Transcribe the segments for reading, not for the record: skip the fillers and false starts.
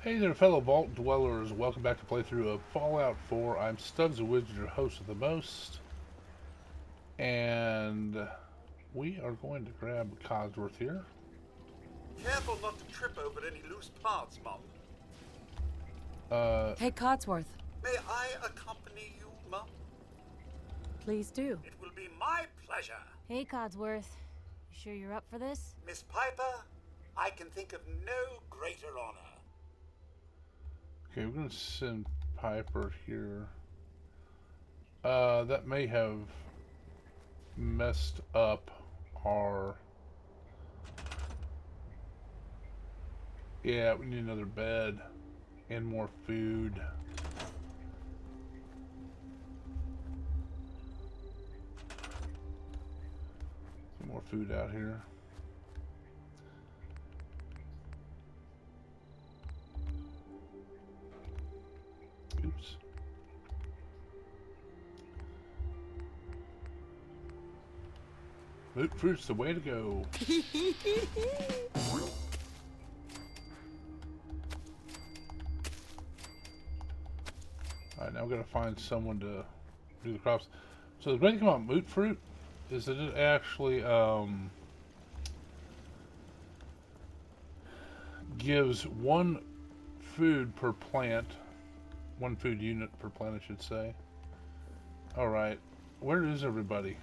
Hey there, fellow Vault Dwellers. Welcome back to playthrough of Fallout 4. I'm Stubbs the Wizard, your host of the most. And we are going to grab Codsworth here. Careful not to trip over any loose parts, Mum. Hey, Codsworth, May I accompany you, Mum? please do. It will be my pleasure. Hey, Codsworth. You sure you're up for this? Miss Piper, I can think of no greater honor. Okay, we're going to send Piper here. That may have messed up our... Yeah, we need another bed and more food. Some more food out here. Oops. Loot fruit's the way to go. Alright, now we're going to find someone to do the crops. So the great thing about moot fruit is that it actually gives one food per plant. One food unit per plant, I should say. Alright, where is everybody?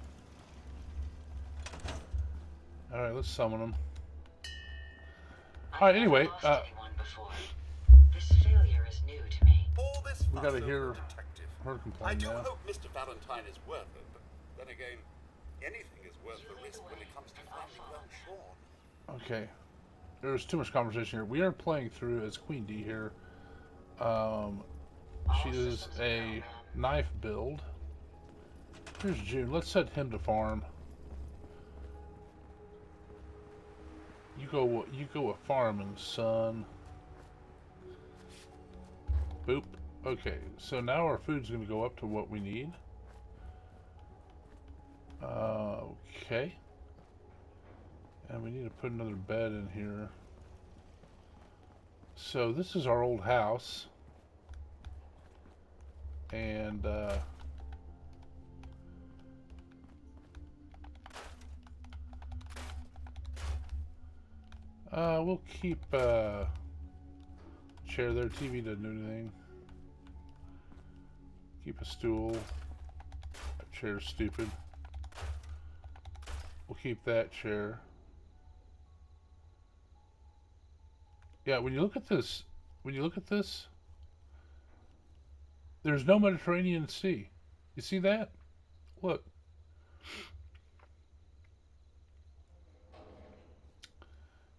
Alright, let's summon them. Alright, anyway, This failure is new to me. All this we fuss gotta over hear a detective. her I complain do now. hope Mr. Valentine is worth it, but then again, anything is worth the risk when it comes to finding well Sean. Okay, there's too much conversation here. We are playing through as Queen D here. She is a knife build. Here's June. Let's set him to farm. You go a farming, son. Boop. Okay, so now our food's gonna go up to what we need. Okay. And we need to put another bed in here. So this is our old house. And we'll keep chair there. TV doesn't do anything. Keep a stool. That chair's stupid. We'll keep that chair. Yeah, when you look at this, there's no Mediterranean Sea. You see that? Look.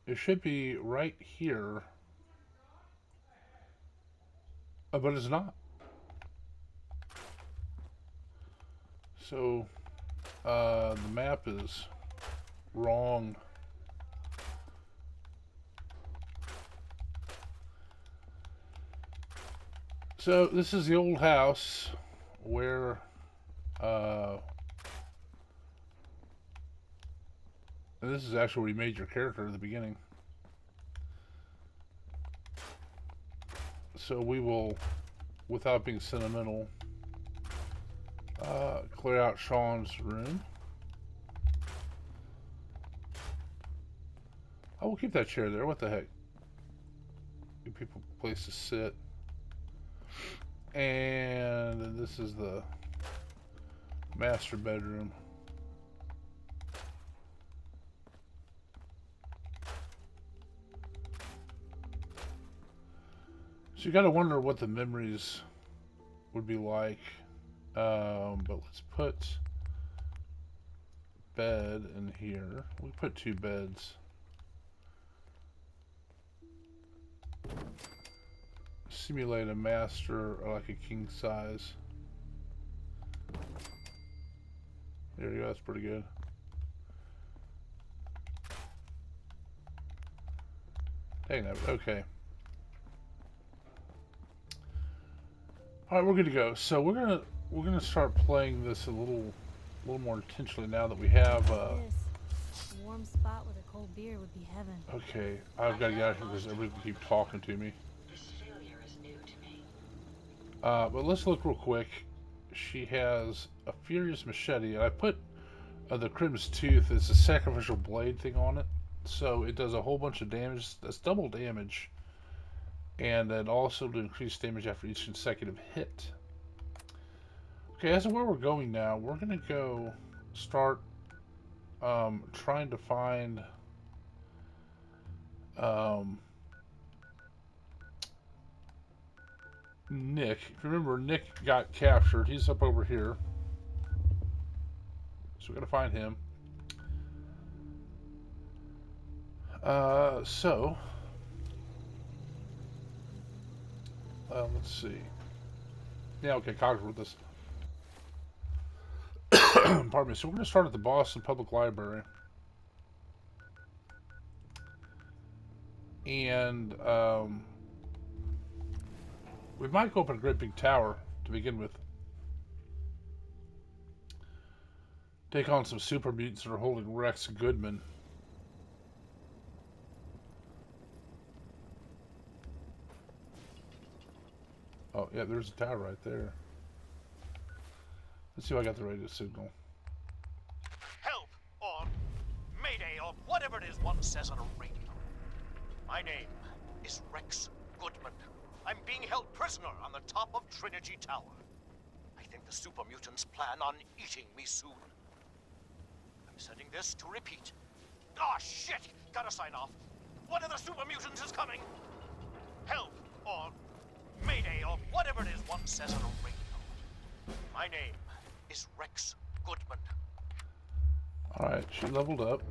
It should be right here. But it's not. So, the map is wrong. So, this is the old house where, and this is actually where you made your character at the beginning. So we will, without being sentimental, clear out Sean's room. I will keep that chair there. What the heck? Give people a place to sit. And this is the master bedroom. So you gotta wonder what the memories would be like. But let's put bed in here. We put two beds. Simulate a master, or like a king size. There you go, that's pretty good. Dang that, okay. Alright, we're good to go. So we're gonna start playing this a little more intentionally now that we have This warm spot with a cold beer would be heaven. okay, I've gotta get out of here because everybody can keep talking to me. This But let's look real quick. She has a Furious Machete, and I put the Crim's Tooth as a sacrificial blade thing on it. So it does a whole bunch of damage. That's double damage. And then also to increase damage after each consecutive hit. Okay, as of where we're going now, we're going to go start trying to find Nick. If you remember, Nick got captured. He's up over here. So we gotta find him. Let's see. Yeah, okay, Cog's with us. Pardon me. So we're gonna start at the Boston Public Library. And, we might go up in a great big tower to begin with. Take on some super mutants that are holding Rex Goodman. Oh, yeah, there's a tower right there. Let's see if I got the radio signal. Help, or Mayday, or whatever it is one says on a radio. My name is Rex Goodman. I'm being held prisoner on the top of Trinity Tower. I think the super mutants plan on eating me soon. I'm sending this to repeat. Ah, shit! Gotta sign off. One of the super mutants is coming! Help, or Mayday, or whatever it is one says on a radio. My name is Rex Goodman. Alright, she leveled up.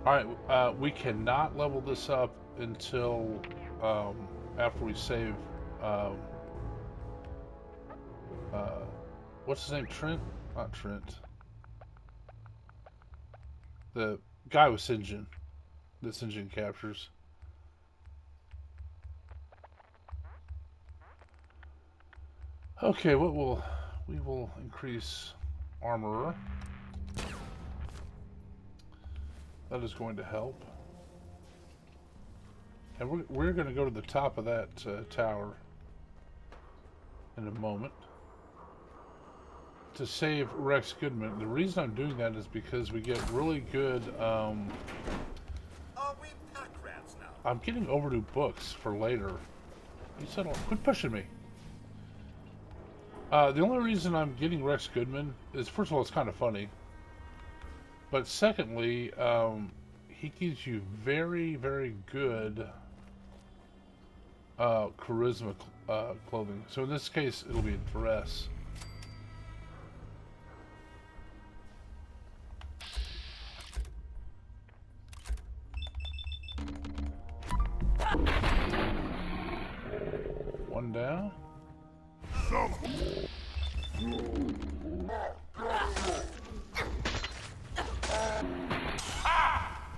Alright, we cannot level this up until after we save what's his name? Trent? Not Trent. The guy with Sinjin. That Sinjin captures. Okay, we will increase armorer. That is going to help. And we're going to go to the top of that tower in a moment to save Rex Goodman. The reason I'm doing that is because we get really good. Are we pack rats now? I'm getting overdue books for later. You said, quit pushing me. The only reason I'm getting Rex Goodman is, first of all, it's kind of funny. But secondly, he gives you very, very good charisma clothing. So in this case, it'll be a dress. One down.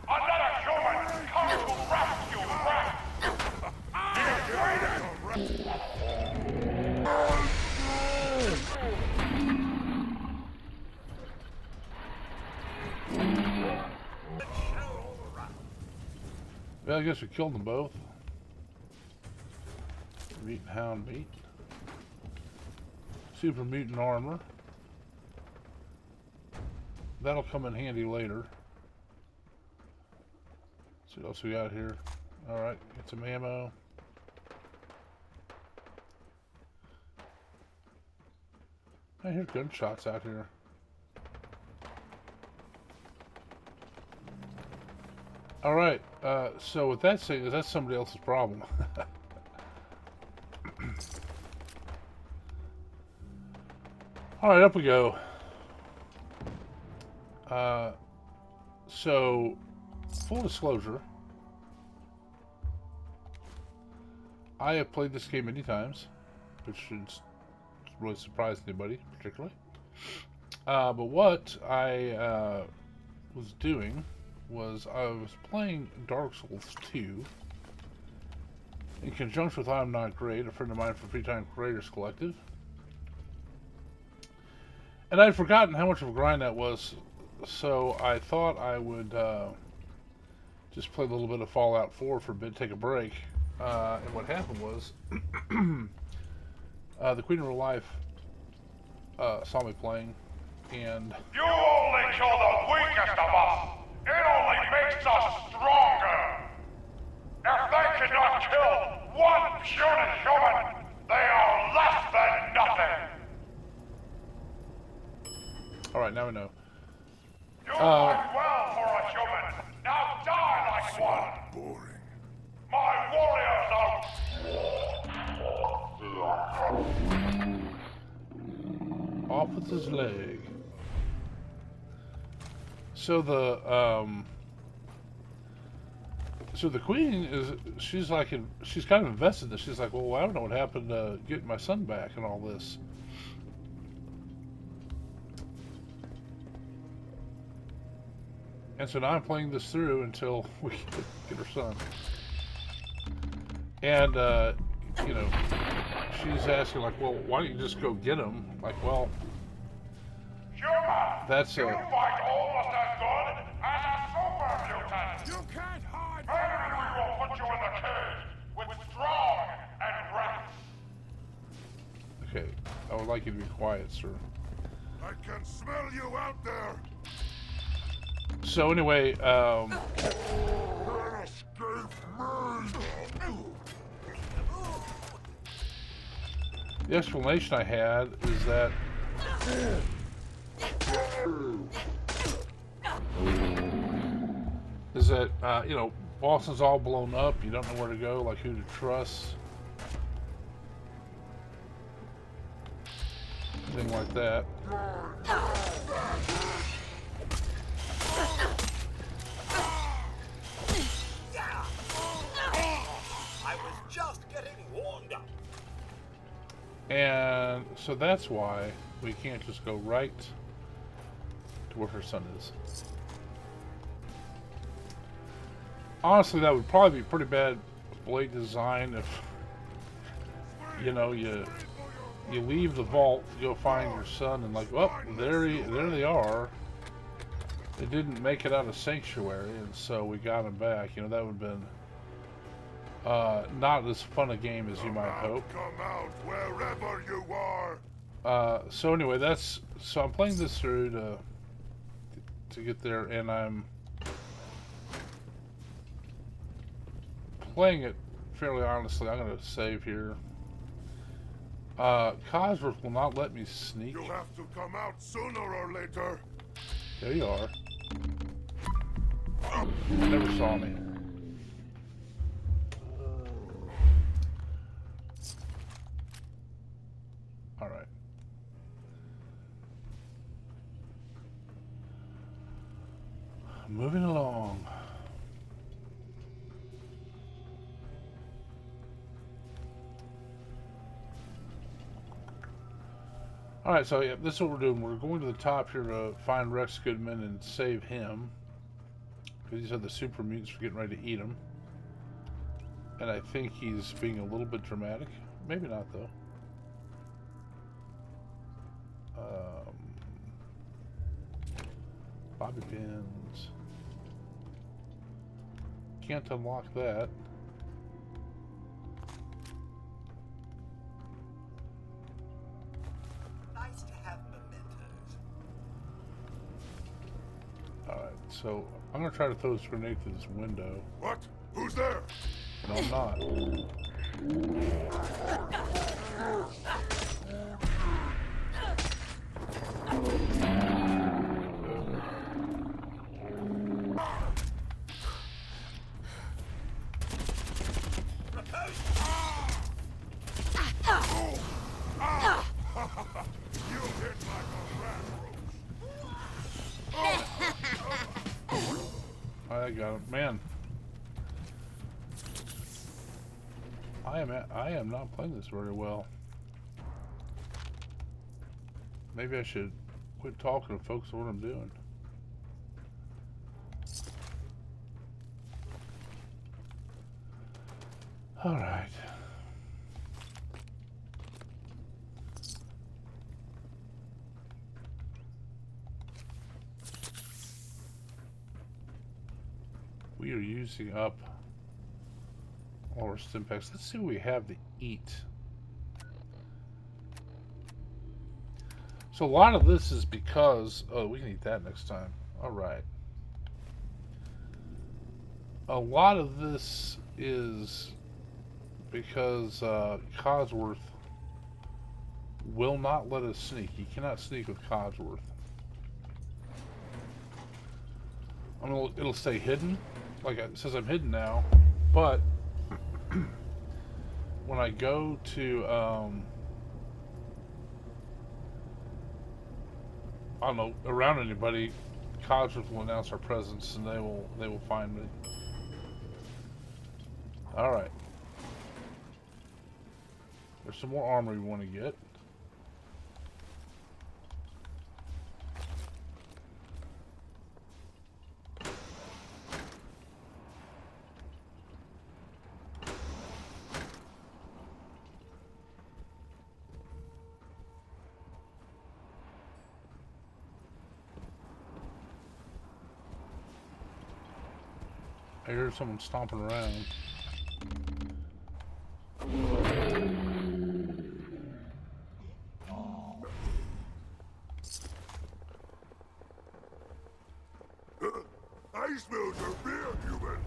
Another human! Come to rescue Rex! Well, I guess we killed them both. Mutant Hound meat. Super mutant armor. That'll come in handy later. See what else we got here. Alright, get some ammo. I hear gunshots out here. Alright, so with that saying, that's somebody else's problem. Alright, up we go. So, full disclosure, I have played this game many times, which shouldn't really surprise anybody, particularly. But what I was doing was I was playing Dark Souls 2 in conjunction with I'm Not Great, a friend of mine from Free Time Creators Collective. And I'd forgotten how much of a grind that was, so I thought I would just play a little bit of Fallout 4 for a bit, take a break. And what happened was, the Queen of Real Life saw me playing, and You only kill the weakest of us! It only makes us stronger! If they cannot kill one puny human, they are less than nothing! alright, now we know. You fight well for a human! Now die like one! Boring. My warriors out! Off with his leg. So the queen is, she's kind of invested in this. She's like, well, I don't know what happened to getting my son back and all this. And so now I'm playing this through until we get her son. And, you know, she's asking, like, well, why don't you just go get him? Like, well, Human! that's You fight almost as good as a super mutant! You can't hide Maybe we will put you in the cage with Strong and Rex! okay. I would like you to be quiet, sir. I can smell you out there. So anyway, Escape me. the explanation I had is that you know, Boston's all blown up. You don't know where to go, like who to trust, thing like that. I was just getting warmed up. And so that's why we can't just go right to where her son is. Honestly, that would probably be pretty bad blade design if, you know, you leave the vault to go find your son and like, well, there they are. They didn't make it out of Sanctuary, and so we got him back. You know, that would have been not as fun a game as you might hope. Come out wherever you are. So anyway, so I'm playing this through to get there, and I'm playing it fairly honestly. I'm gonna save here. Cosworth will not let me sneak. You have to come out sooner or later. There you are. Never saw me. Alright. Moving along. Alright, so yeah, this is what we're doing. We're going to the top here to find Rex Goodman and save him. Because these are the super mutants for getting ready to eat him. And I think he's being a little bit dramatic. Maybe not, though. Bobby pins. Can't unlock that. Nice to have mementos. Alright, so I'm going to try to throw this grenade through this window. What? Who's there? No, I'm not. You hit like a rat roach. I got him. Man. I am not playing this very well. Maybe I should quit talking and focus on what I'm doing. Alright. We are using up Or Stimpaks. Let's see what we have to eat. So a lot of this is because... Oh, we can eat that next time. Alright. A lot of this is because Codsworth will not let us sneak. You cannot sneak with Codsworth. I mean, it'll stay hidden. Like it says I'm hidden now. But when I go to... I don't know, around anybody, Codsworth will announce our presence and they will find me. Alright. There's some more armor we want to get. I heard someone stomping around. I smell your beer, human.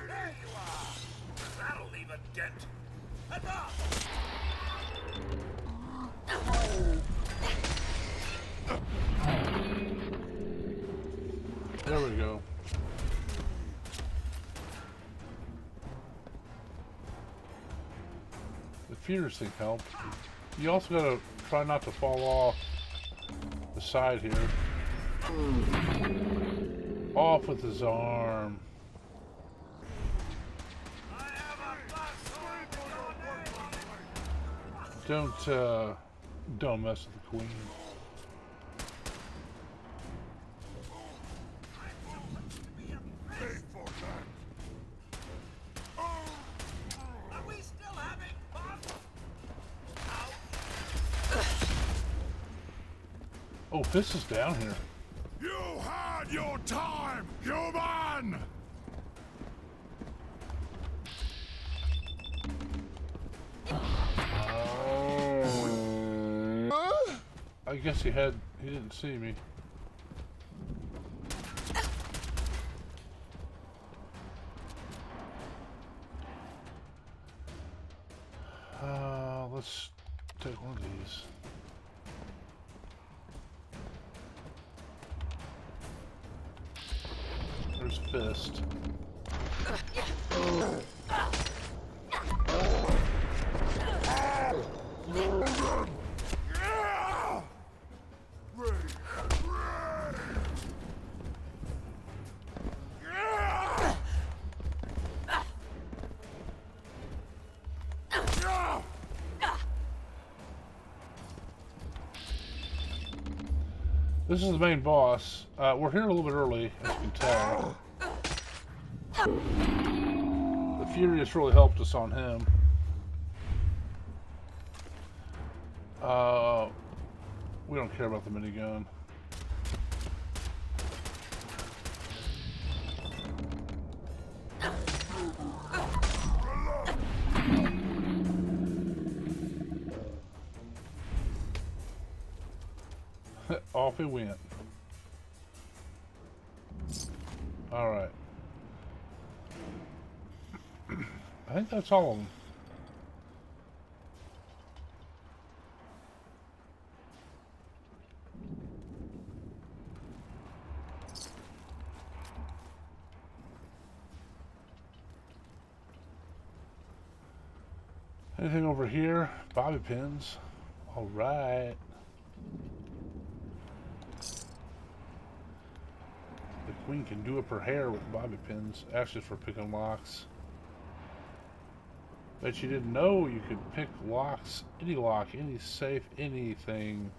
There you are! That'll leave a dent. Enough! There we go. The furious thing helped. You also gotta try not to fall off the side here. Off with his arm. Don't mess with the queen. Are we still having fun? Oh, Fist is down here. You had your time, human! I guess he didn't see me. Let's take one of these. There's Fist. This is the main boss. We're here a little bit early, as you can tell. The Furious really helped us on him. We don't care about the minigun. Off he went. Alright. I think that's all of them. Anything over here? Bobby pins. Alright. The queen can do up her hair with bobby pins. Actually, for picking locks. Bet you didn't know you could pick locks, any lock, any safe, anything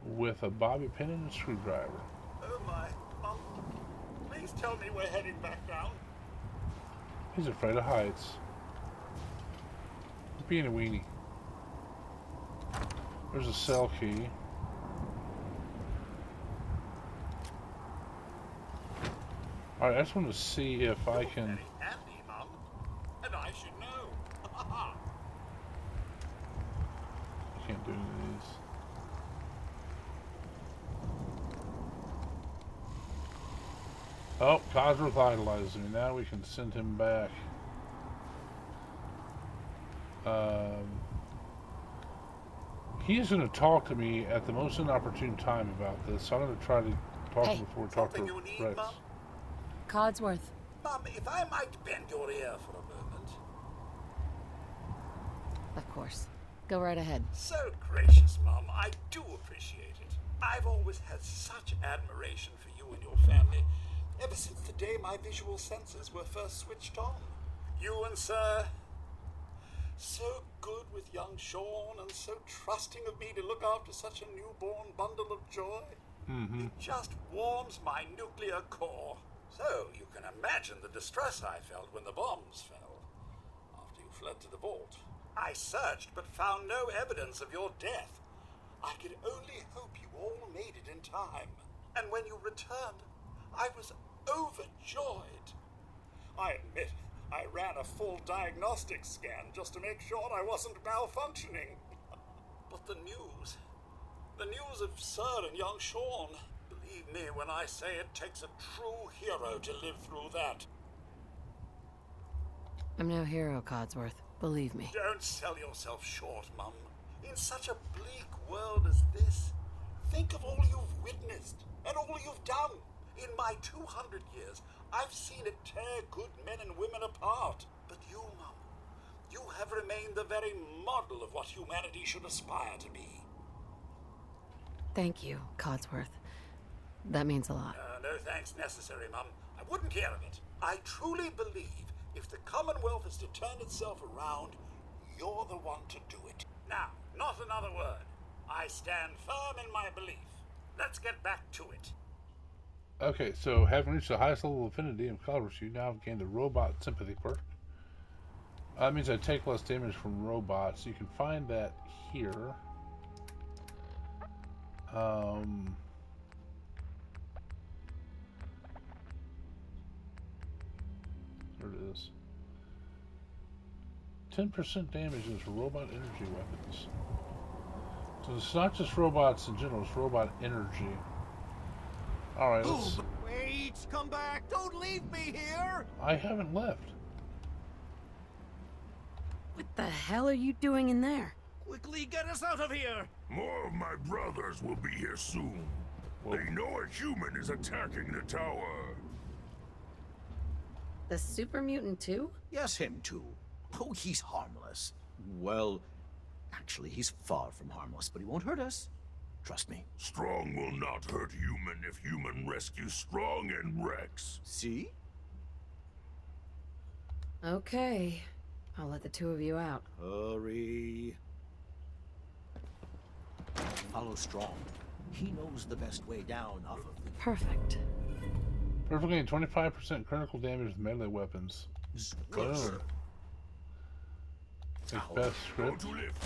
with a bobby pin and a screwdriver. Oh my. Mom, please tell me we're heading back down. He's afraid of heights. being a weenie. There's a cell key. Alright, I just want to see if I can... Very handy, Mum. And I should know. Can't do any of these. Oh, Codsworth idolizes me. Now we can send him back. He's going to talk to me at the most inopportune time about this, so I'm going to try to talk to him before we talk to Something you need, Rex. Mum? Codsworth. Mum, if I might bend your ear for a moment. Of course. Go right ahead. So gracious, Mum. I do appreciate it. I've always had such admiration for you and your family, ever since the day my visual senses were first switched on. You and Sir... So good with young Sean, and so trusting of me to look after such a newborn bundle of joy. Mm-hmm. It just warms my nuclear core. So you can imagine the distress I felt when the bombs fell. After you fled to the vault, I searched but found no evidence of your death. I could only hope you all made it in time. And when you returned, I was overjoyed. I admit, I ran a full diagnostic scan just to make sure I wasn't malfunctioning. But the news of Sir and young Sean, believe me when I say it takes a true hero to live through that. I'm no hero, Codsworth. Believe me. Don't sell yourself short, Mum. In such a bleak world as this, think of all you've witnessed and all you've done. In my 200 years, I've seen it tear good men and women apart. But you, Mum, you have remained the very model of what humanity should aspire to be. Thank you, Codsworth. That means a lot. No thanks necessary, Mum. I wouldn't hear of it. I truly believe if the Commonwealth is to turn itself around, you're the one to do it. Now, not another word. I stand firm in my belief. Let's get back to it. Okay, so having reached the highest level of affinity in Codsworth, you now have gained a robot sympathy quirk. That means I take less damage from robots. You can find that here. There it is. 10% damage is robot energy weapons. So it's not just robots in general, it's robot energy. Alright, let's... Wait, come back! Don't leave me here! I haven't left. What the hell are you doing in there? Quickly get us out of here! More of my brothers will be here soon. Whoa. They know a human is attacking the tower. The super mutant too? Yes, him too. Oh, he's harmless. Well, actually, he's far from harmless, but he won't hurt us. Trust me. Strong will not hurt human if human rescues Strong and Rex. See? Okay. I'll let the two of you out. Hurry. Follow Strong. He knows the best way down off of the... Perfect. Perfectly gain 25% critical damage with melee weapons. Good, sir. Make best Go script. to lift.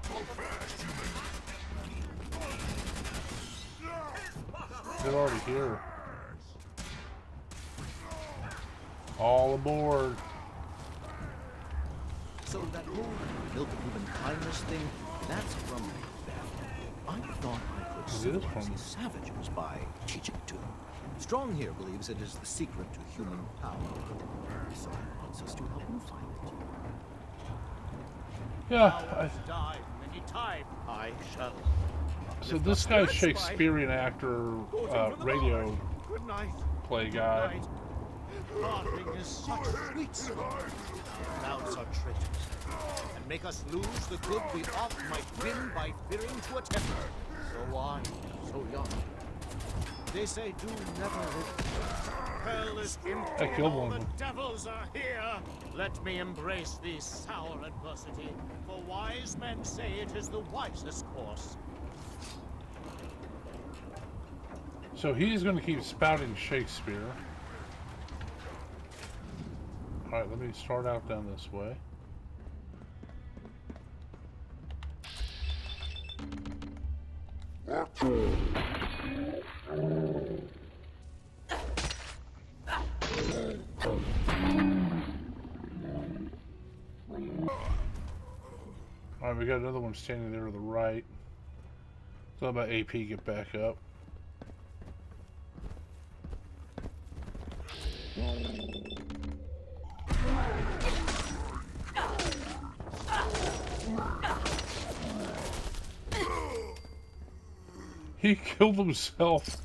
Go fast, human. They're already here. All aboard. So that whole milk of human kindness thing, that's from them. I thought I could It is civilize from- these savages by teaching it to them. Strong here believes it is the secret to human power. So he wants us to help him find it. Yeah, Died many times. I shall. so this guy's Shakespearean actor, radio Good night. play guy. Laughing is such sweet sport. Crowds are traitors, and make us lose the good we oft might win by fearing to attempt. So wise, so young. They say do never hope. Hell is empty. I killed all one the of them. devils are here. Let me embrace the sour adversity, for wise men say it is the wisest course. So he's going to keep spouting Shakespeare. Alright, let me start out down this way. Alright, we got another one standing there to the right. So how about AP get back up? He killed himself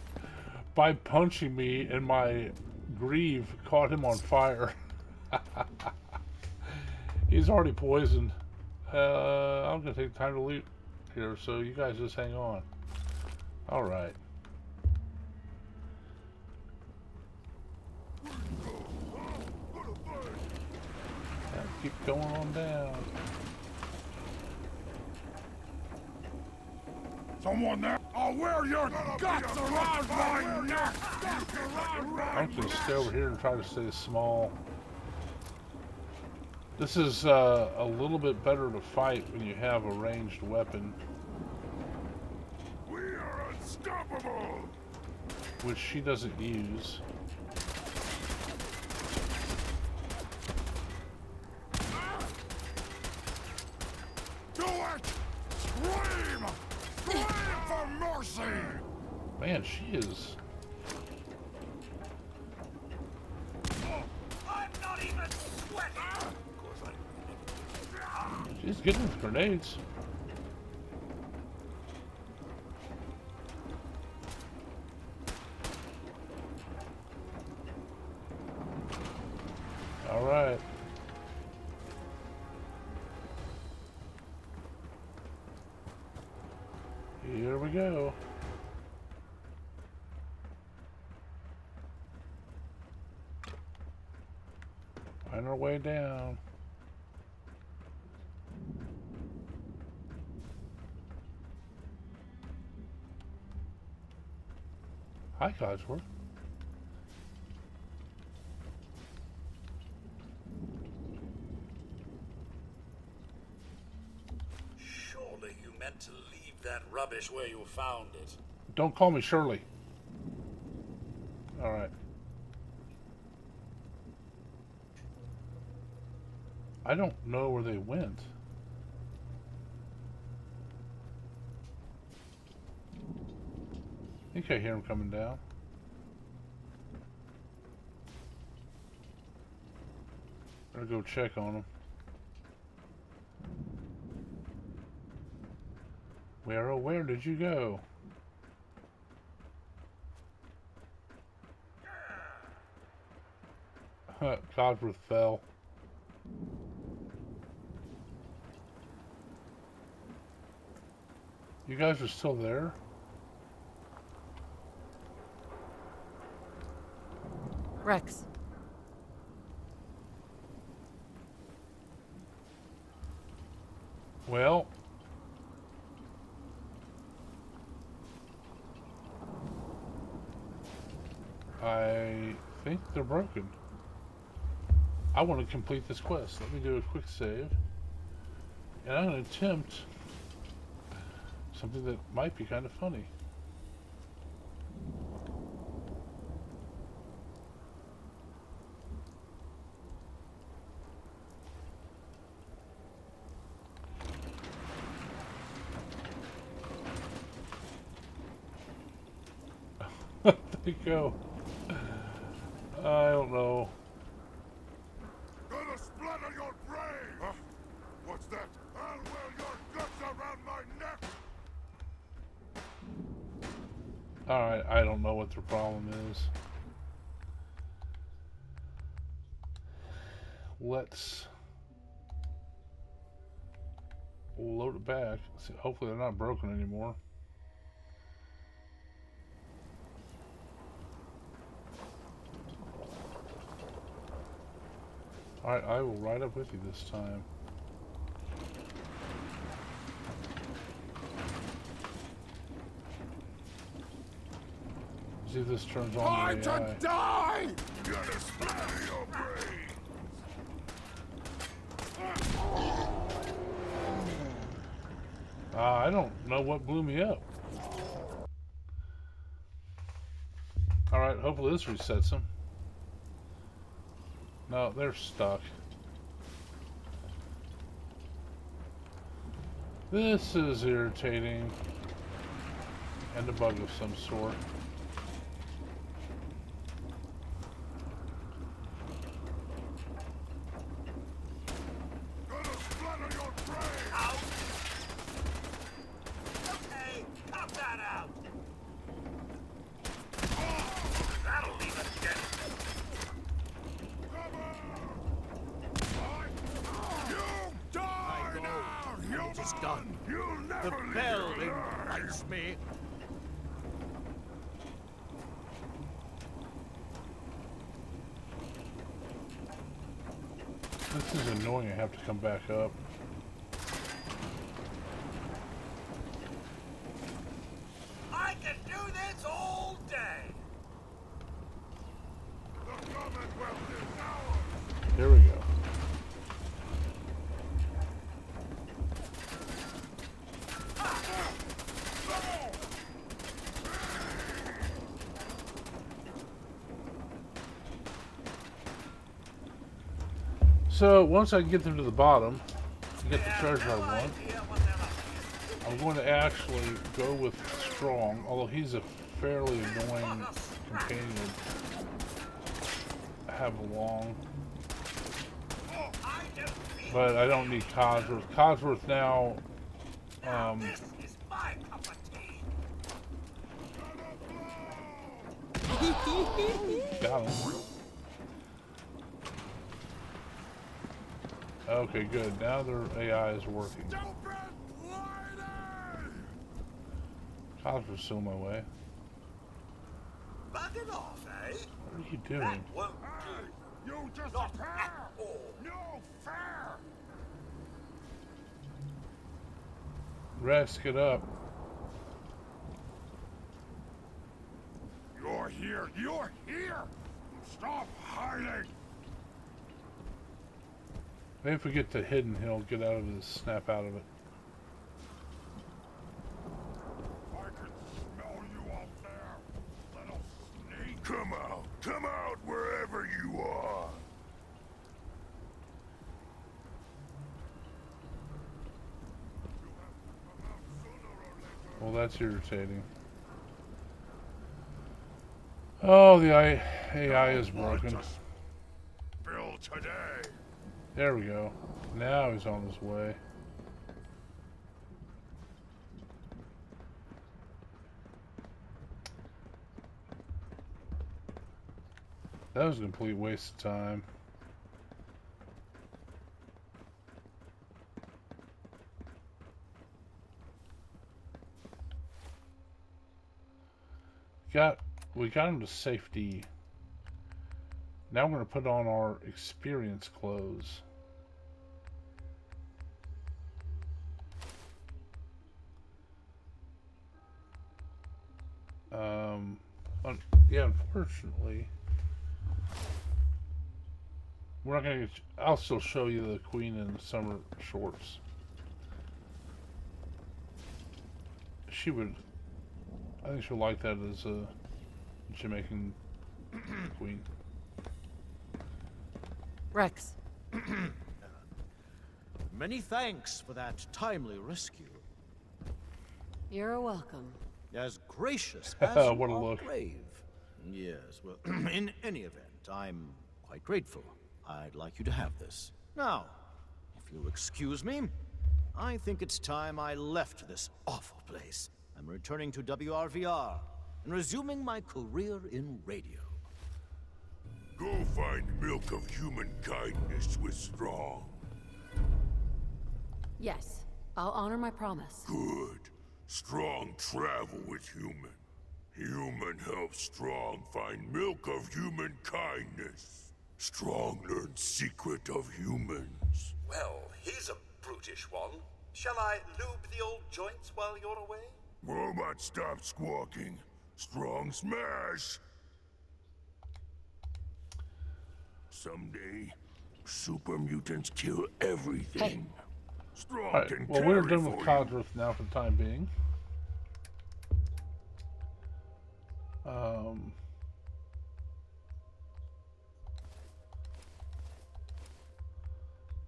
by punching me, and my greave caught him on fire. He's already poisoned. I'm gonna take time to loot here, so you guys just hang on. Alright. Keep going on down. Someone there! I'll wear your guts around my neck! I'm just gonna stay over here and try to stay small. This is a little bit better to fight when you have a ranged weapon. We are unstoppable! Which she doesn't use. Do it! Scream! Scream for mercy! Man, she is. I'm not even sweating! She's good with grenades. All right. Here we go. Find our way down. Hi, Codsworth. Surely you meant to leave that rubbish where you found it. Don't call me Shirley. All right. I don't know where they went. I think I hear them coming down. Better go check on them. Where, oh, where did you go? Codsworth fell. You guys are still there? Rex. Well, I think they're broken. I want to complete this quest. Let me do a quick save. And I'm going to attempt something that might be kind of funny. There you go. I don't know. Gonna splatter your brain! Huh? What's that? I'll wear your guts around my neck! Alright, I don't know what their problem is. Let's load it back. See, hopefully they're not broken anymore. Alright, I will ride up with you this time. See if this turns on the AI. Die! Gonna splatter your brain! I don't know what blew me up. Alright, hopefully this resets them. No, they're stuck. This is irritating. And a bug of some sort. Okay, cut that out. That'll leave it again. You die now, human! It is done. You'll The never bell leave your grave. invites me. This is annoying, I have to come back up. I can do this all day. The Commonwealth is ours! Here we go. So once I get them to the bottom, get the treasure I want, I'm going to actually go with Strong, although he's a fairly annoying companion to have along. But I don't need Codsworth. Codsworth now, This is my cup of tea. got him. Okay, good. Now their AI is working. Stupid lady! Codsworth's still in my way. Bug it off, eh? What are you That doing? won't Hey, do. you Not disappear! at all. No fair! Rex, get up. You're here! You're here! Stop hiding! Maybe if we get to hidden, he'll get out of this, snap out of it. I can smell you out there, little sneak! Come out! Come out wherever you are! Well, that's irritating. Oh, the AI is broken. Bill today! There we go. Now he's on his way. That was a complete waste of time. We got him to safety. Now we're going to put on our experience clothes. Yeah, unfortunately, we're not going to. I'll still show you the queen in summer shorts. She would. I think she'll like that as a Jamaican queen. Rex, Many thanks for that timely rescue. you're welcome. As gracious as What a you are look. brave. Yes, well, in any event, I'm quite grateful. I'd like you to have this. Now, if you'll excuse me, I think it's time I left this awful place. I'm returning to WRVR and resuming my career in radio. Go find milk of human kindness with Strong. Yes, I'll honor my promise. Good. Strong travel with Human. Human helps Strong find milk of human kindness. Strong learns secret of humans. Well, he's a brutish one. Shall I lube the old joints while you're away? Robot, stop squawking. Strong smash! Someday, super mutants kill everything. Strong Alright, can well, we're carry done for with you. Codsworth now for the time being.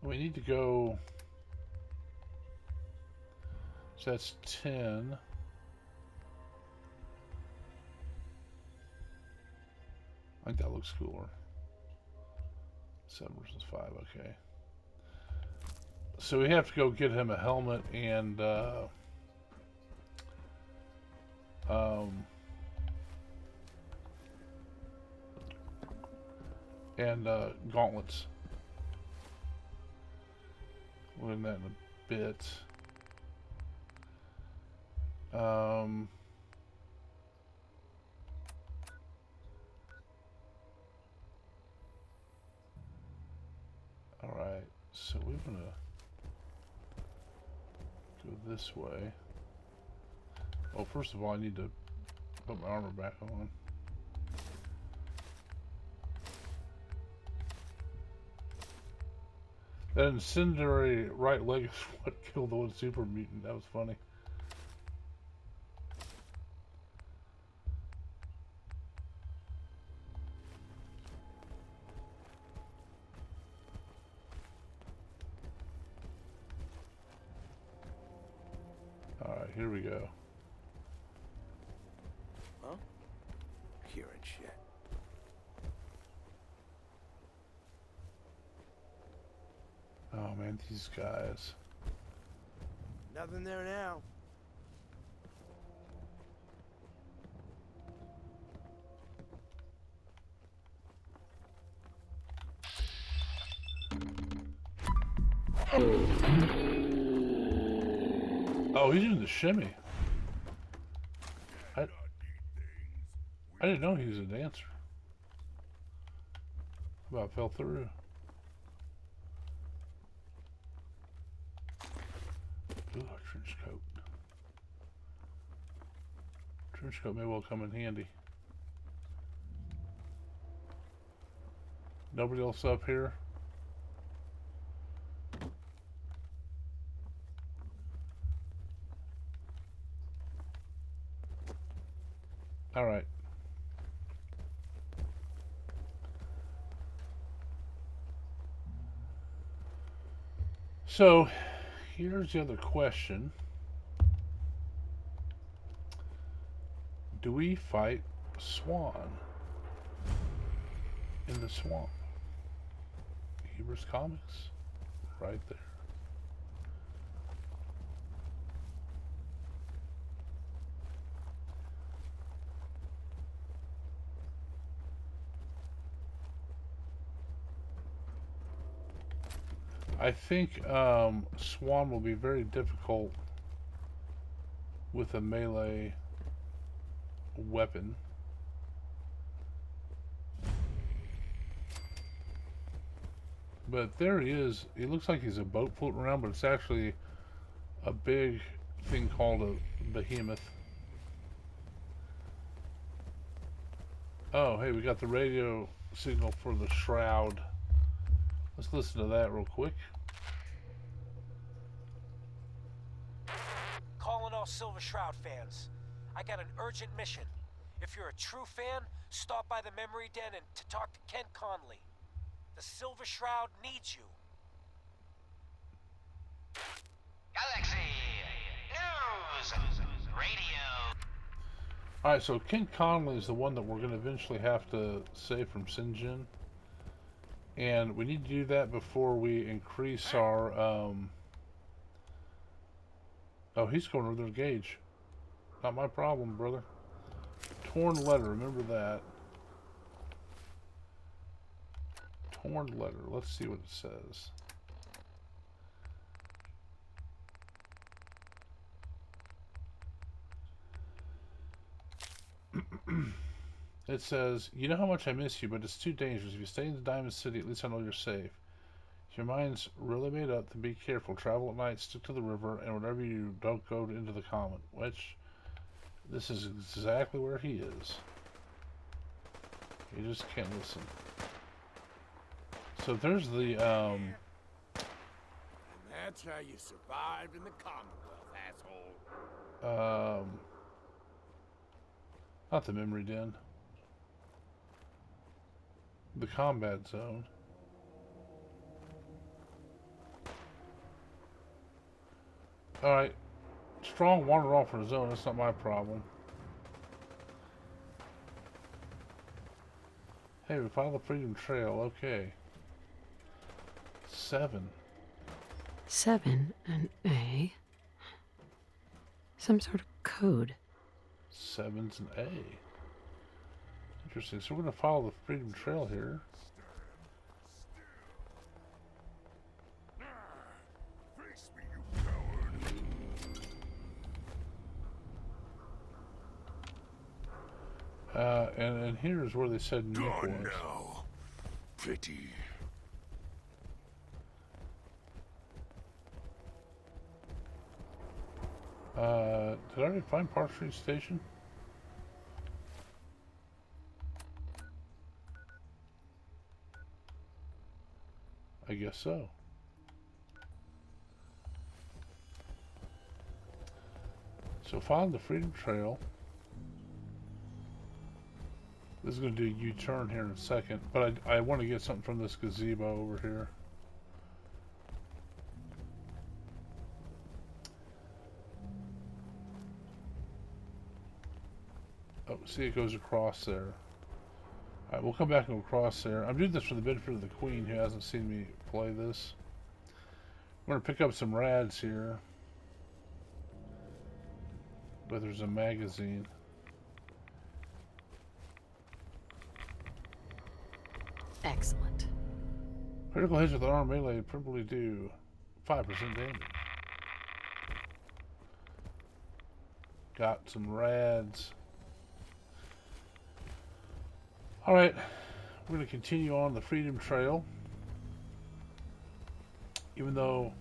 We need to go. So that's 10. I think that looks cooler. 7 versus 5, okay. So we have to go get him a helmet and gauntlets. We'll learn that in a bit. Alright, so we're gonna go this way. Oh, first of all, I need to put my armor back on. That incendiary right leg is what killed the one super mutant. That was funny. Alright, here we go. Huh? Hearing shit. Oh man, these guys. Nothing there now. Oh, he's doing the shimmy. I didn't know he was a dancer. About fell through. Ooh, a trench coat. Trench coat may well come in handy. Nobody else up here? Alright. So, here's the other question. Do we fight Swan in the swamp? Hebrews Comics, right there. I think Swan will be very difficult with a melee weapon. But there he is. He looks like he's a boat floating around, but it's actually a big thing called a behemoth. Oh, hey, we got the radio signal for the Shroud. Let's listen to that real quick. Calling all Silver Shroud fans. I got an urgent mission. If you're a true fan, stop by the Memory Den and to talk to Ken Conley. The Silver Shroud needs you. Galaxy News Radio. Alright, so Ken Conley is the one that we're going to eventually have to save from Sinjin. And we need to do that before we increase our, Oh, he's going over there to Gage. Not my problem, brother. Torn letter, remember that. Torn letter, let's see what it says. It says, you know how much I miss you, but it's too dangerous. If you stay in the Diamond City, at least I know you're safe. If your mind's really made up, then be careful. Travel at night, stick to the river, and whatever you do, don't go into the common. Which, this is exactly where he is. You just can't listen. So there's the, That's how you survived in the Commonwealth, asshole. Not the memory den. The combat zone. Alright. Strong wandered off for his own. That's not my problem. Hey, we followed the Freedom Trail. Okay. 7. 7 and A. Some sort of code. 7's an A. Interesting. So we're going to follow the Freedom Trail here. Face me, you coward. And here is where they said Nick was. Gone now. Pity. Did I already find Park Street Station? I guess so. So follow the Freedom Trail. This is going to do a U-turn here in a second, but I want to get something from this gazebo over here. Oh, see, it goes across there. Alright, we'll come back and go across there. I'm doing this for the benefit of the Queen, who hasn't seen me play this. I'm going to pick up some rads here. But there's a magazine. Excellent. Critical hits with arm melee probably do 5% damage. Got some rads. Alright, we're going to continue on the Freedom Trail. Even though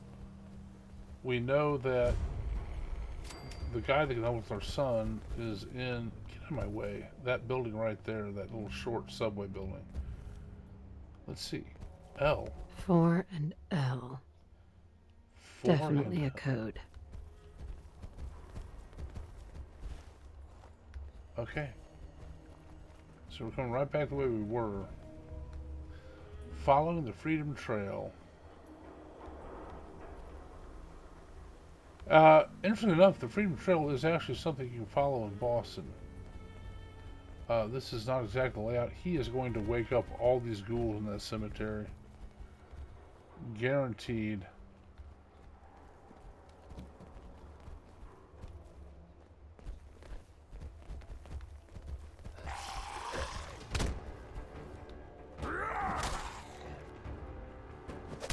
we know that the guy that can help with our son is in, get out of my way, that building right there, that little short subway building. Let's see. L. 4 and L. 4 Definitely and a code. Okay. So we're coming right back the way we were. Following the Freedom Trail. Interestingly enough, the Freedom Trail is actually something you can follow in Boston. This is not exactly the layout. He is going to wake up all these ghouls in that cemetery. Guaranteed.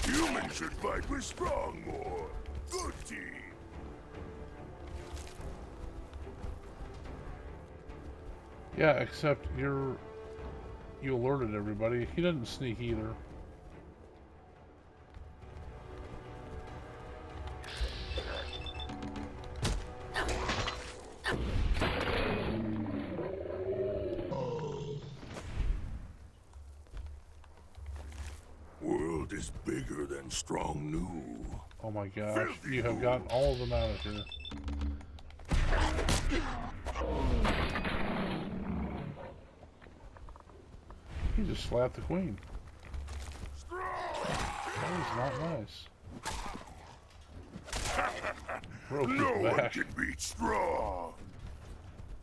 Humans should fight with strong more. Good team. Yeah, except you alerted everybody. He doesn't sneak either. World is bigger than strong new. Oh my gosh, you have gotten all of them out of here. He just slapped the Queen. That was not nice. Broke his No one back. can beat strong.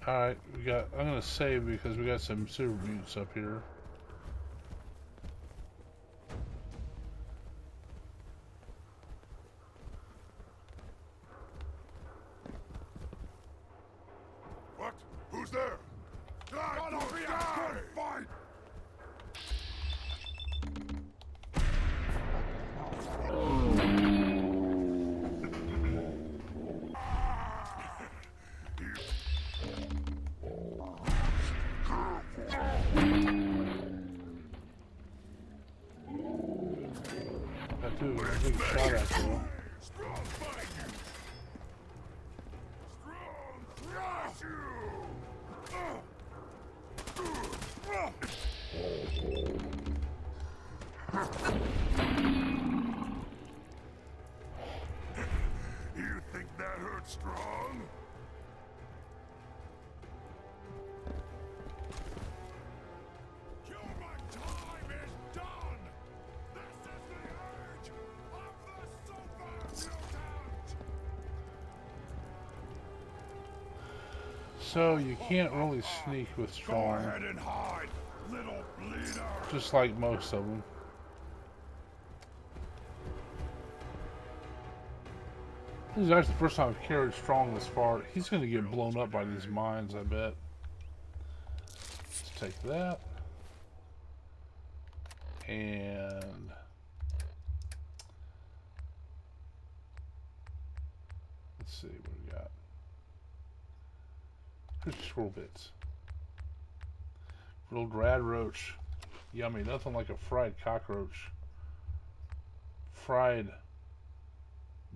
Alright, I'm gonna save because we got some super mutants up here. What? Who's there? Gonna be a good fight. That dude was a big shot at you. Strong fight you. Strong thrash you. strong? Your time is done! This is the age of the super mutant! So you can't really sneak with Go strong, ahead and hide, little bleeder! just like most of them. This is actually the first time I've carried strong this far. He's going to get blown up by these mines, I bet. Let's take that. And let's see what we got. Here's squirrel bits. Grilled rad roach. Yummy. Nothing like a fried cockroach. Fried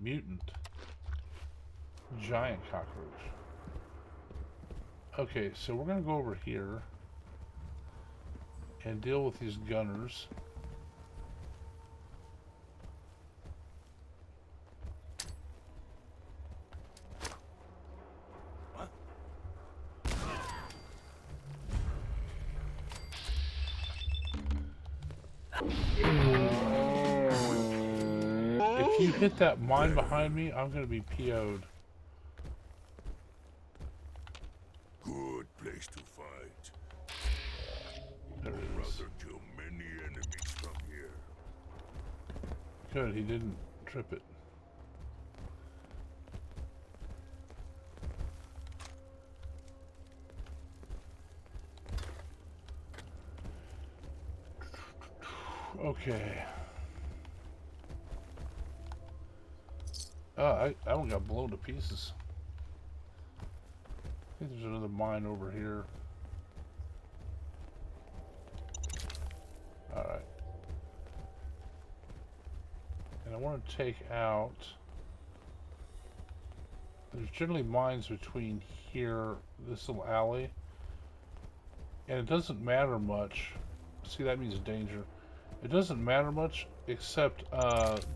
mutant. Giant cockroach. Okay, so we're going to go over here and deal with these gunners. If you hit that mine behind me, I'm going to be PO'd. Good place to fight. There it is. Rather kill many enemies from here. Good, he didn't trip it. Okay. Oh, I one got blown to pieces. I think there's another mine over here. Alright. And I want to take out... There's generally mines between here, this little alley. And it doesn't matter much. See, that means danger. It doesn't matter much, except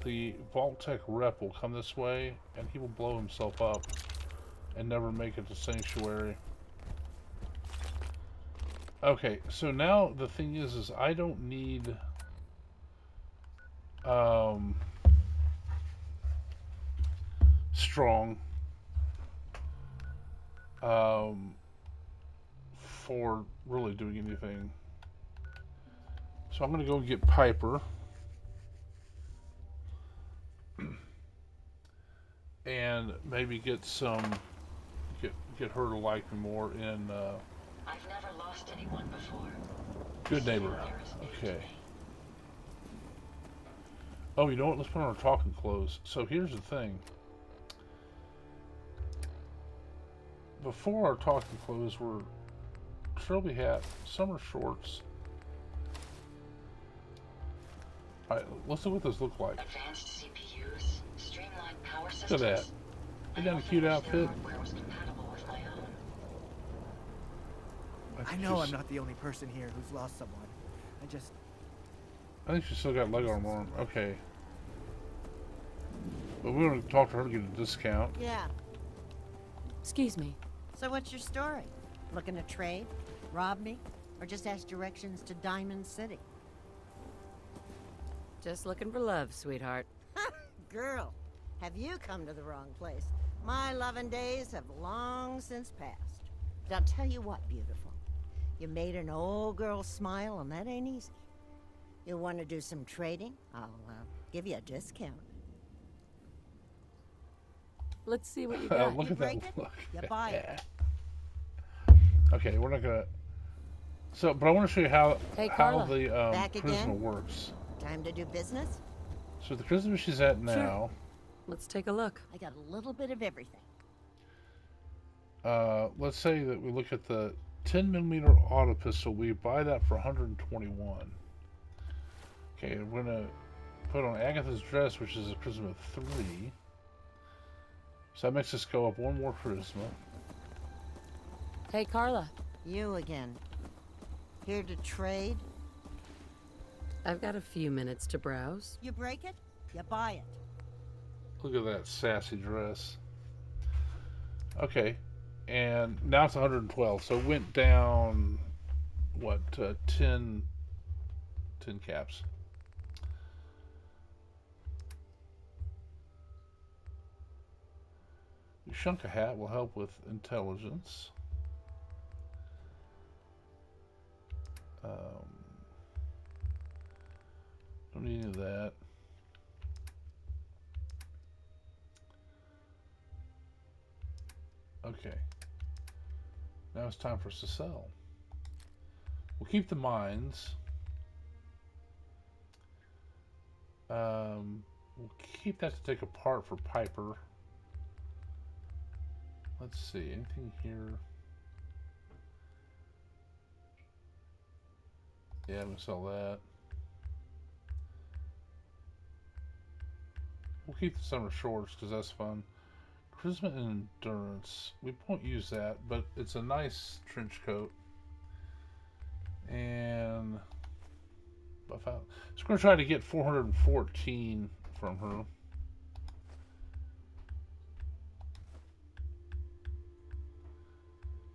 the Vault-Tec rep will come this way, and he will blow himself up and never make it to Sanctuary. Okay, so now the thing is I don't need strong for really doing anything. So I'm going to go get Piper. And maybe get some, get her to like me more in, I've never lost anyone before. Good Neighbor. Okay. Oh, you know what? Let's put on our talking clothes. So here's the thing. Before our talking clothes were trilby hat, summer shorts. Alright, let's see what those look like. Advanced CPUs, streamlined power systems. Look at that. Isn't that a cute outfit? Was compatible with my own. I know I'm not the only person here who's lost someone. I think she's still got leg armor on. Okay. But we want to talk to her to get a discount. Yeah. Excuse me. So what's your story? Looking to trade? Rob me? Or just ask directions to Diamond City? Just looking for love, sweetheart. Girl, have you come to the wrong place? My loving days have long since passed. But I'll tell you what, beautiful. You made an old girl smile, and that ain't easy. You want to do some trading? I'll give you a discount. Let's see what you got. Look You at break that it, look. you buy it. Okay, we're not gonna. So, but I want to show you how Carla. the Back charisma again? works. Time to do business? So the charisma she's at now. Let's take a look. I got a little bit of everything. Let's say that we look at the 10mm auto pistol. We buy that for 121. Okay, we're gonna put on Agatha's dress, which is a charisma 3. So that makes us go up one more charisma. Hey, Carla. You again. Here to trade? I've got a few minutes to browse. You break it, you buy it. Look at that sassy dress. Okay, and now it's 112, so it went down, what, 10 caps. Shunk a hat will help with intelligence. Don't need any of that. Okay. Now it's time for us to sell. We'll keep the mines. We'll keep that to take apart for Piper. Let's see, anything here? Yeah, I'm gonna sell that. We'll keep the summer shorts because that's fun. Charisma and endurance. We won't use that, but it's a nice trench coat. And buff out. So we're gonna try to get 414 from her.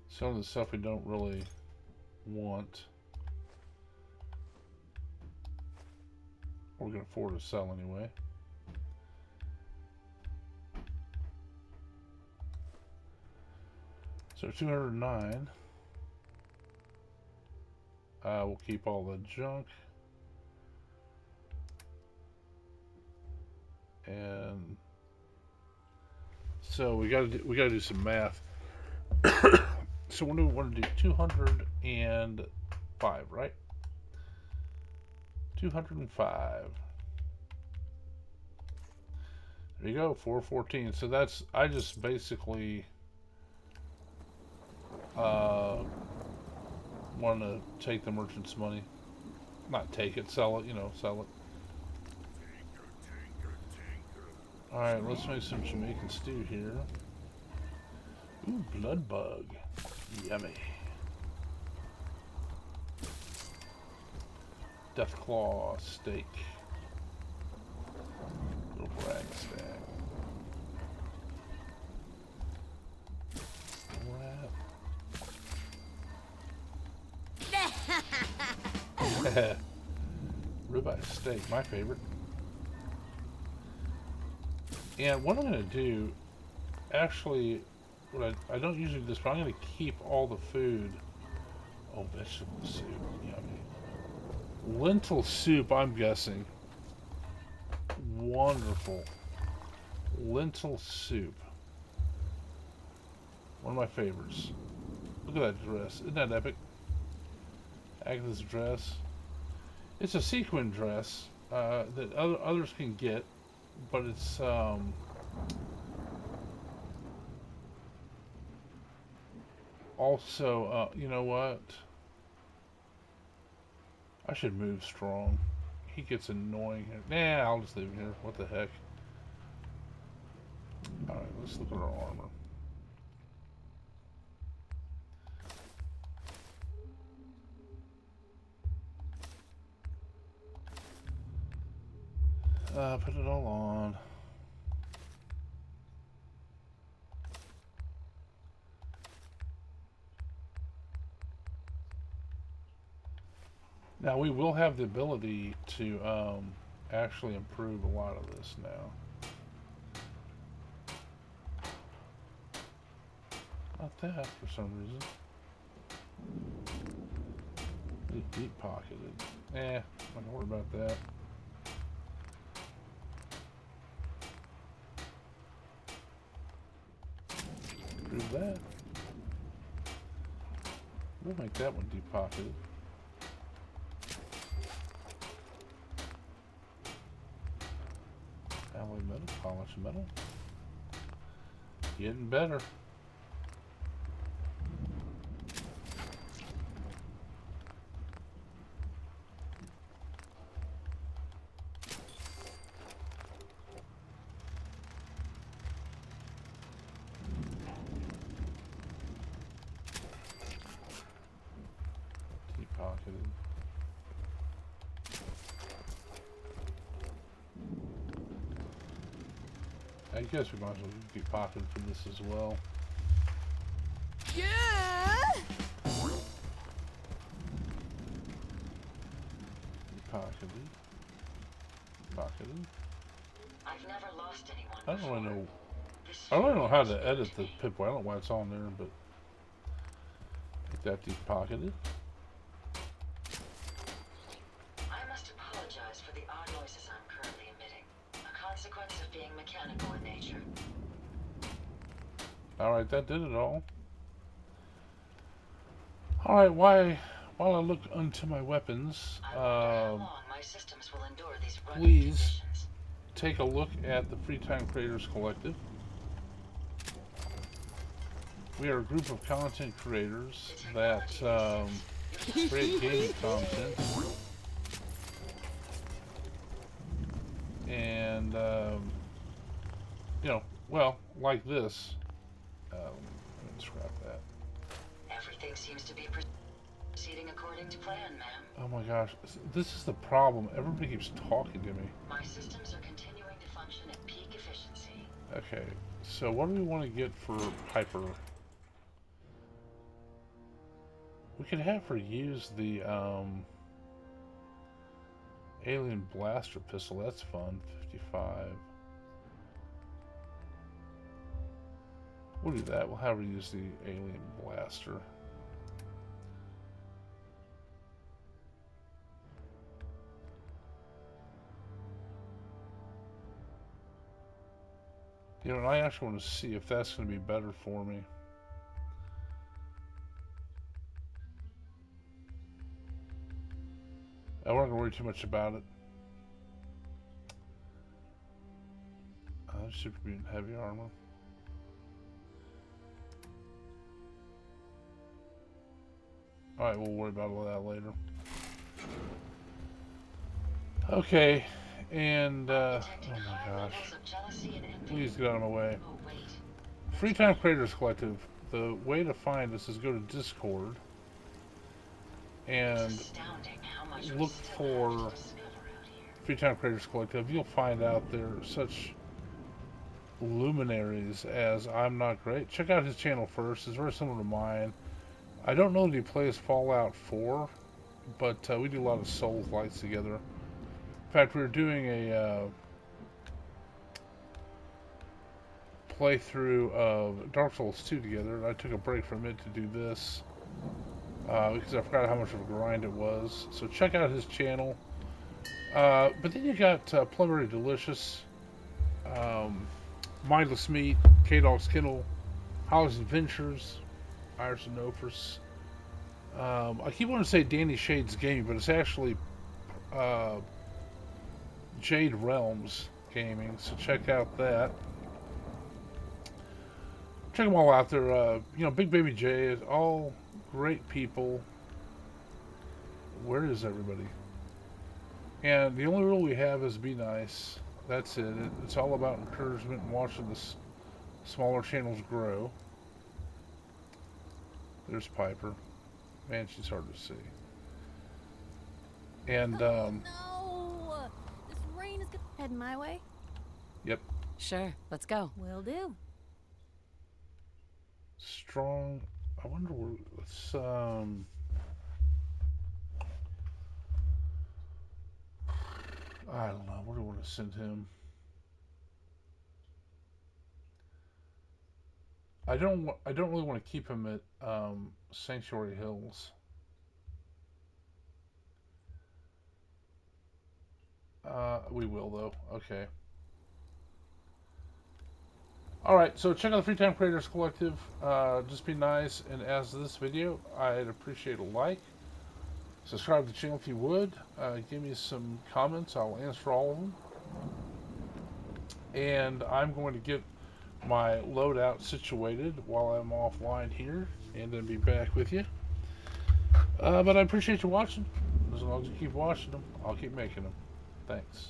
Some of the stuff we don't really want, or we can afford to sell anyway. So 209. We'll keep all the junk. And so we gotta do some math. So what do we want to do? 205, right? 205. There you go, 414. So that's, I just basically want to take the merchant's money. Not take it, sell it, you know, sell it. Alright, let's make some Jamaican stew here. Ooh, blood bug. Yummy. Deathclaw steak. Little brag stack. Ribeye steak, my favorite. And what I'm going to do, actually, I don't usually do this, but I'm going to keep all the food. Oh, vegetable soup, yummy. Lentil soup, I'm guessing. Wonderful. Lentil soup. One of my favorites. Look at that dress. Isn't that epic? Agatha's dress. It's a sequin dress that others can get, but it's also, you know what? I should move Strong. He gets annoying here. Nah, I'll just leave him here. What the heck? Alright, let's look at our armor. Put it all on. Now we will have the ability to actually improve a lot of this now. Not that for some reason. Deep pocketed. I'm not gonna worry about that. Improve that. We'll make that one deep pocketed. Alloy metal, polished metal. Getting better. Deep pocketed. I guess we might as well be pocketed for this as well. Pocketed. Pocketed. I've never lost anyone I don't before. really know. This I don't really know how feeling to is edit new the to me. Pip-Boy. I don't know why it's on there, but make that deep-pocketed. I must apologize for the odd noises I'm currently emitting. A consequence of being mechanical in nature. Alright, that did it all. Alright, while I look into my weapons, I wonder how long my systems will endure these rugged please conditions. take a look at the Free Time Creators Collective. We are a group of content creators that create gaming content. And, you know, well, like this. Let me scrap that. Everything seems to be proceeding according to plan, ma'am. Oh my gosh, this is the problem. Everybody keeps talking to me. My systems are continuing to function at peak efficiency. Okay, so what do we want to get for Piper? We could have her use the alien blaster pistol. That's fun. 55. We'll do that. We'll have her use the alien blaster. You know, and I actually want to see if that's going to be better for me. I wasn't going to worry too much about it. Super mutant heavy armor. Alright, we'll worry about all that later. Okay, and, oh my gosh. Please get out of my way. Free Time Creators Collective. The way to find us is go to Discord and look for Free Time Creators Collective. You'll find out there are such luminaries as I'm Not Great. Check out his channel first. It's very similar to mine. I don't know that he plays Fallout 4, but we do a lot of Souls Lights together. In fact, we were doing a playthrough of Dark Souls 2 together, and I took a break from it to do this because I forgot how much of a grind it was. So check out his channel. But then you got Preliminary Delicious, Mindless Meat, K-Dog's Kennel, Holly's Adventures, Iris and Nofris. I keep wanting to say Danny Shades Gaming, but it's actually Jade Realms Gaming, so check out that. Check them all out. They're, you know, Big Baby J is all great people. Where is everybody? And the only rule we have is be nice. That's it. It's all about encouragement and watching the smaller channels grow. There's Piper. Man, she's hard to see. And, Oh, no! This rain is heading my way. Yep. Sure, let's go. Will do. Strong. I wonder where. Let's, I don't know. Where do I want to send him? I don't really want to keep him at Sanctuary Hills. We will though. Okay. Alright, so check out the Free Time Creators Collective. Just be nice, and as this video, I'd appreciate a like. Subscribe to the channel if you would. Give me some comments. I'll answer all of them. And I'm going to get my loadout situated while I'm offline here, and then be back with you. But I appreciate you watching. As long as you keep watching them, I'll keep making them. Thanks.